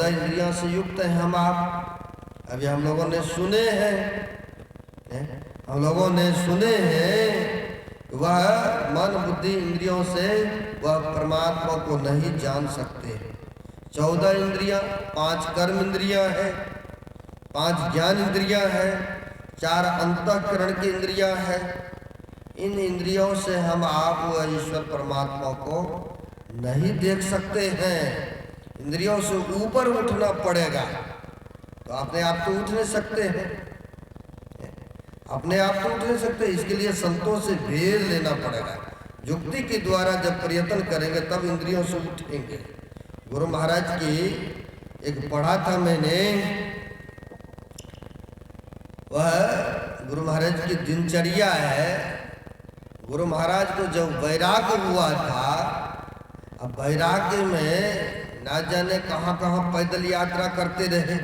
14 इंद्रियों से युक्त हैं हम आप। अभी हम लोगों ने सुने हैं, हम लोगों ने सुने हैं वह मन बुद्धि इंद्रियों से वह परमात्मा को नहीं जान सकते। 14 इंद्रियां, 5 कर्म इंद्रियां हैं, 5 ज्ञान इंद्रियां हैं, 4 अंतःकरण की इंद्रियां हैं। इन इंद्रियों से हम आप वह ईश्वर परमात्मा को नहीं देख सकते हैं। इंद्रियों से ऊपर उठना पड़ेगा। तो अपने आप तो उठ नहीं सकते हैं, अपने आप तो उठ नहीं सकते। इसके लिए संतों से भेद लेना पड़ेगा। युक्ति के द्वारा जब प्रयत्न करेंगे तब इंद्रियों से उठेंगे। गुरु महाराज की एक पढ़ा था मैंने, वह गुरु महाराज की दिनचर्या है। गुरु महाराज को जब वैराग्य हुआ था, अब वैराग्य में ना जाने कहाँ कहाँ पैदल यात्रा करते रहे,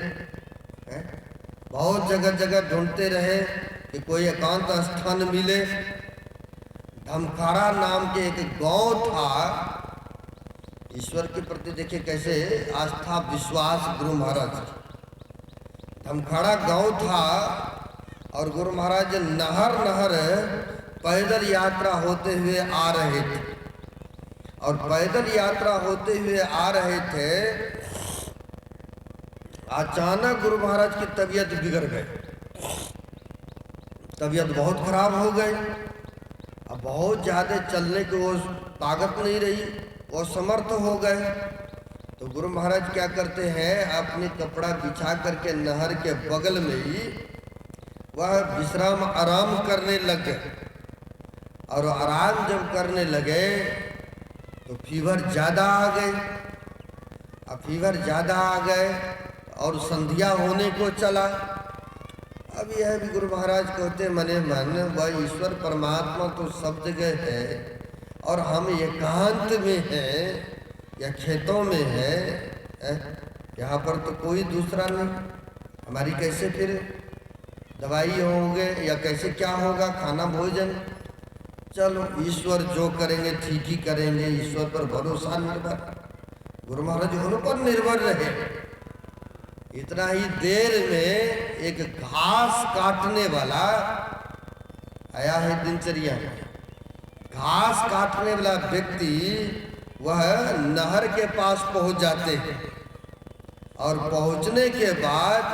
बहुत जगह जगह ढूंढते रहे कि कोई एकांत स्थान मिले। धमखाड़ा नाम के एक गांव था। ईश्वर के प्रति देखिए कैसे आस्था विश्वास गुरु महाराज। धमखाड़ा गांव था और गुरु महाराज नहर नहर पैदल यात्रा होते हुए आ रहे थे। और पैदल यात्रा होते हुए आ रहे थे, अचानक गुरु महाराज की तबीयत बिगड़ गई। तबीयत बहुत खराब हो गई। अब बहुत ज़्यादा चलने की वो ताकत नहीं रही, वो समर्थ हो गए। तो गुरु महाराज क्या करते हैं, अपने कपड़ा बिछा करके नहर के बगल में ही वह विश्राम आराम करने लगे। और आराम जब करने लगे तो फीवर ज़्यादा आ गए। अब फीवर ज़्यादा आ गए और संध्या होने को चला। अब यह भी गुरु महाराज कहते मने मन, वह ईश्वर परमात्मा तो सब जगह है और हम एकांत में हैं या खेतों में हैं, यहाँ पर तो कोई दूसरा नहीं। हमारी कैसे फिर दवाई होंगे या कैसे क्या होगा, खाना भोजन। चलो ईश्वर जो करेंगे ठीक ही करेंगे, ईश्वर पर भरोसा निर्भर। गुरु महाराज उन पर निर्भर रहे। इतना ही देर में एक घास काटने वाला आया है दिनचर्या में। घास काटने वाला व्यक्ति वह नहर के पास पहुंच जाते हैं और पहुंचने के बाद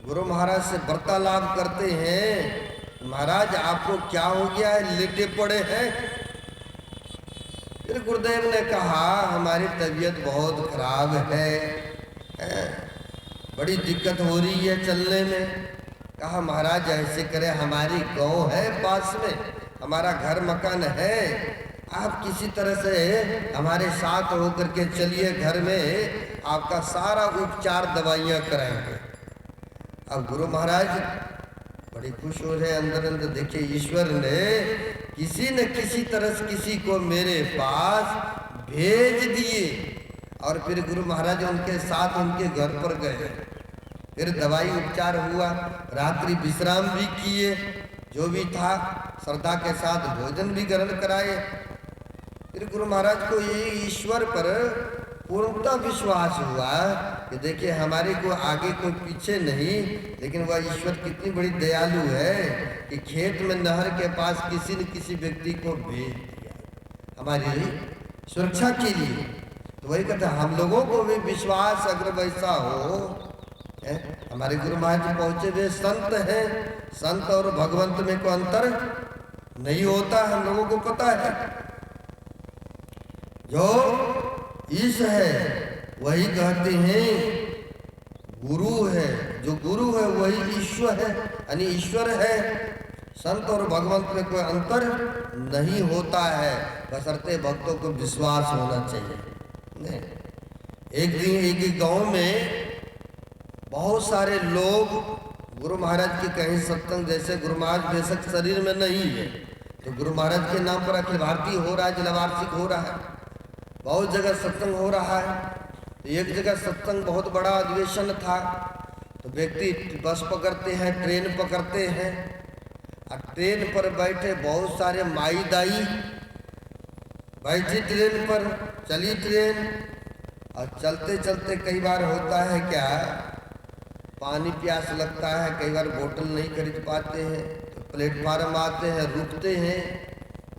गुरु महाराज से वार्तालाप करते हैं, महाराज आपको क्या हो गया है, लेटे पड़े हैं। फिर गुरुदेव ने कहा हमारी तबीयत बहुत खराब है, बड़ी दिक्कत हो रही है चलने में। कहा महाराज ऐसे करें, हमारी गांव है पास में, हमारा घर मकान है, आप किसी तरह से हमारे साथ होकर के चलिए, घर में आपका सारा उपचार दवाइयाँ कराएंगे। अब गुरु महाराज बड़ी खुश हो रहे अंदर अंदर। देखिए ईश्वर ने किसी न किसी तरह से किसी को मेरे पास भेज दिए। और फिर गुरु महाराज उनके साथ उनके घर पर गए। फिर दवाई उपचार हुआ, रात्रि विश्राम भी किए, जो भी था श्रद्धा के साथ भोजन भी ग्रहण कराए। फिर गुरु महाराज को ये ईश्वर पर पूर्णतः विश्वास हुआ कि देखिए हमारे को आगे कोई पीछे नहीं, लेकिन वह ईश्वर कितनी बड़ी दयालु है कि खेत में नहर के पास किसी न किसी व्यक्ति को भेज दिया हमारी सुरक्षा के लिए। तो वही कहते हम लोगों को भी विश्वास अगर वैसा हो। हमारे गुरु महाराज पहुंचे हुए संत हैं, संत और भगवंत में कोई अंतर नहीं होता, हम लोगों को पता है। जो ईश है वही कहते हैं गुरु है, जो गुरु है वही ईश्वर है, यानी ईश्वर है। संत और भगवंत में कोई अंतर नहीं होता है, बशर्ते भक्तों को विश्वास होना चाहिए। एक दिन एक गांव में बहुत सारे लोग गुरु महाराज के कहीं सत्संग, जैसे गुरु महाराज बेशक शरीर में नहीं है, तो गुरु महाराज के नाम पर अखिल भारतीय हो रहा है, जिलावार्षिक हो रहा है, बहुत जगह सत्संग हो रहा है। तो एक जगह सत्संग बहुत बड़ा अधिवेशन था, तो व्यक्ति बस पकड़ते हैं, ट्रेन पकड़ते हैं, और ट्रेन पर बैठे बहुत सारे माई दाई बैठी ट्रेन पर, चली ट्रेन, और चलते चलते कई बार होता है क्या, पानी प्यास लगता है, कई बार बोतल नहीं खरीद पाते हैं तो प्लेटफार्म आते हैं, रुकते हैं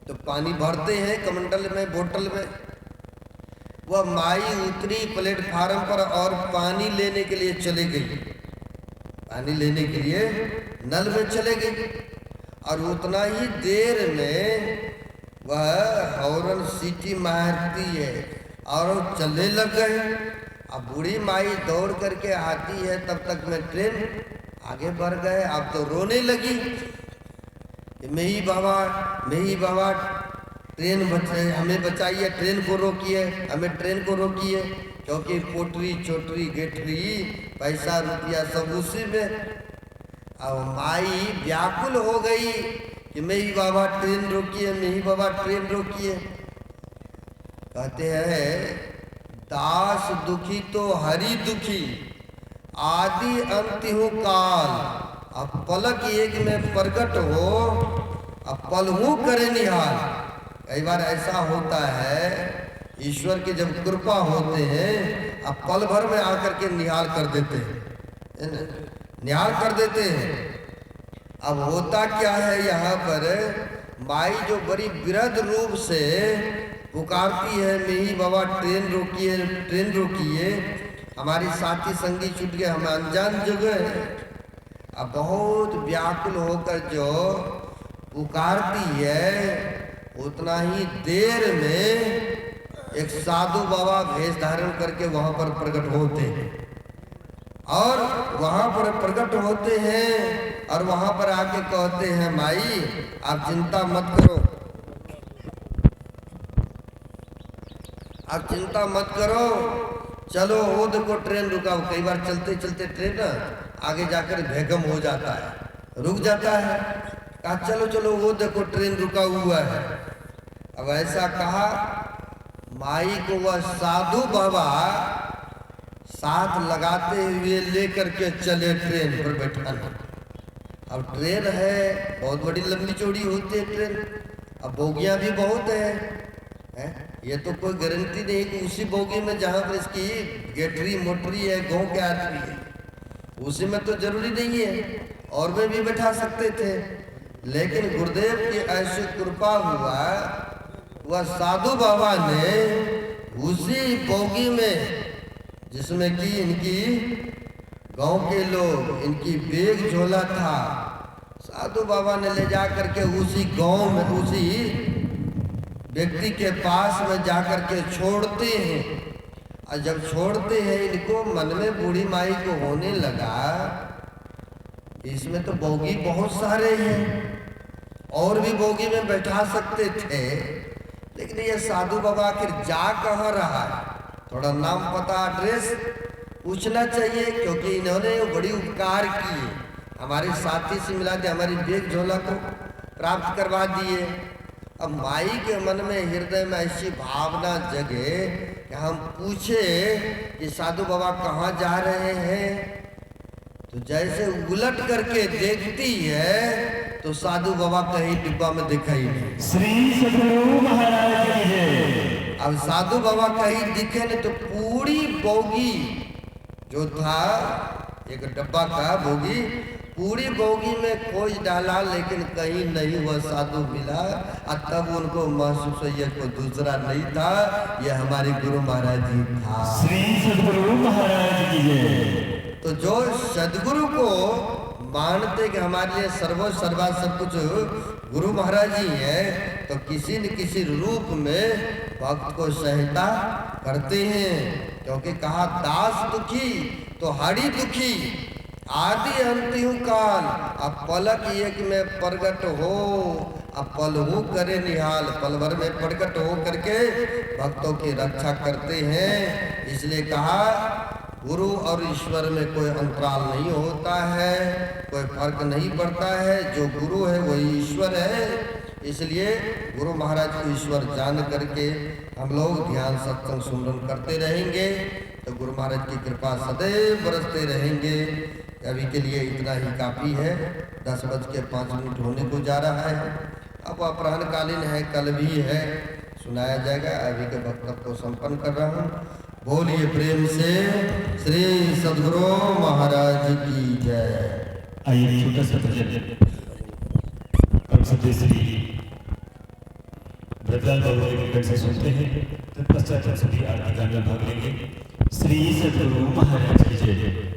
तो पानी भरते हैं कमंडल में, बोतल में। वह माई उतरी प्लेटफार्म पर और पानी लेने के लिए चले गई, पानी लेने के लिए नल में चले गई। और उतना ही देर में वह हॉर्न सीटी मारती है और चलने लग गए। अब बूढ़ी माई दौड़ करके आती है, तब तक में ट्रेन आगे बढ़ गए। अब तो रोने लगी, मेही बाबा ट्रेन हमें बचाइए, ट्रेन को रोकिए, हमें ट्रेन को रोकिए, क्योंकि पोटरी चोटरी गेटरी पैसा रुपया सब उसी में। अब माई व्याकुल हो गई कि मेही बाबा ट्रेन रोकिए, मेही बाबा ट्रेन रोकिए। कहते हैं दास दुखी तो हरि दुखी, आदि अंत हूँ काल। अब पलक एक में प्रकट हो, अब पल हूँ करे निहाल। कई बार ऐसा होता है, ईश्वर की जब कृपा होते हैं अब पल भर में आकर के निहाल कर देते हैं, निहाल कर देते हैं। अब होता क्या है, यहाँ पर माई जो बड़ी विरध रूप से पुकारती है, मेही बाबा ट्रेन रोकिए, ट्रेन रोकिए, हमारी साथी संगी छूट गए, हम अनजान जगह। अब बहुत व्याकुल होकर जो पुकारती है, उतना ही देर में एक साधु बाबा भेष धारण करके वहां पर प्रकट होते हैं। और वहां पर प्रकट होते हैं और वहां पर आके कहते हैं, माई आप चिंता मत करो, आप चिंता मत करो, चलो वो देखो ट्रेन रुका। कई बार चलते चलते ट्रेन आगे जाकर भेगम हो जाता है, रुक जाता है। कहा चलो चलो वो देखो ट्रेन रुका हुआ है। अब ऐसा कहा, माई को वह साधु बाबा साथ लगाते हुए लेकर के चले ट्रेन पर बैठाने। अब ट्रेन है बहुत बड़ी लंबी चौड़ी होती है ट्रेन, अब बोगियां भी बहुत है? ये तो कोई गारंटी नहीं कि उसी बोगी में जहाँ पर इसकी गेटरी मोटरी है, गाँव के आदमी है, उसी में तो जरूरी नहीं है, और में भी बैठा सकते थे। लेकिन गुरुदेव की ऐसी कृपा हुआ, वह साधु बाबा ने उसी बोगी में जिसमें कि इनकी गांव के लोग, इनकी बैग झोला था, साधु बाबा ने ले जा करके उसी गांव में, उसी व्यक्ति के पास में जाकर के छोड़ते हैं। और जब छोड़ते हैं, इनको मन में बूढ़ी माई को होने लगा, इसमें तो बोगी बहुत सारे हैं, और भी बोगी में बैठा सकते थे, लेकिन ये साधु बाबा आखिर जा कहाँ रहा है, थोड़ा नाम पता एड्रेस पूछना चाहिए, क्योंकि इन्होंने बड़ी उपकार किए, हमारे साथी से मिला के हमारी बैग झोला को प्राप्त करवा दिए। अब माई के मन में, हृदय में ऐसी भावना जगे कि हम पूछे कि साधु बाबा कहाँ जा रहे हैं, तो जैसे उलट करके देखती है तो साधु बाबा कहीं डिब्बा में दिखाई नहीं। श्री सद्गुरु महाराज की जय। अब साधु बाबा कहीं दिखे नहीं, तो पूरी बोगी जो था, एक डब्बा का बोगी, पूरी बोगी में खोज डाला, लेकिन कहीं नहीं वह साधु मिला। और तब उनको महसूस हुआ ये कोई दूसरा नहीं था, यह हमारे गुरु महाराज जी था। श्री सद्गुरु महाराज की जय। तो जो सदगुरु को मानते कि हमारे लिए सर्वा सब कुछ गुरु महाराज जी हैं, तो किसी न किसी रूप में भक्त को सहायता करते हैं। क्योंकि कहा दास दुखी तो हरि दुखी, आदि अंतिम काल। अब पलक एक में प्रगट हो, अब पल हो करे निहाल, पल भर में प्रगट हो करके भक्तों की रक्षा करते हैं। इसलिए कहा गुरु और ईश्वर में कोई अंतराल नहीं होता है, कोई फर्क नहीं पड़ता है, जो गुरु है वही ईश्वर है। इसलिए गुरु महाराज को ईश्वर जान करके हम लोग ध्यान सत्संग सुमरन करते रहेंगे, तो गुरु महाराज की कृपा सदैव बरसते रहेंगे। अभी के लिए इतना ही काफ़ी है, 10:05 होने को जा रहा है। अब अपराह्नकालीन है, कल भी है, सुनाया जाएगा। अभी के वक्तव्य को संपन्न कर रहा हूँ। बोलिए प्रेम से श्री सद्गुरु महाराज की जय। आइए एक छोटा सा भजन परम सत्य श्री ब्रजलाल बाबू के कंठ से सुनते हैं, तत्पश्चात हम सभी आरती गान में भाग लेंगे। श्री सद्गुरु महाराज की जय।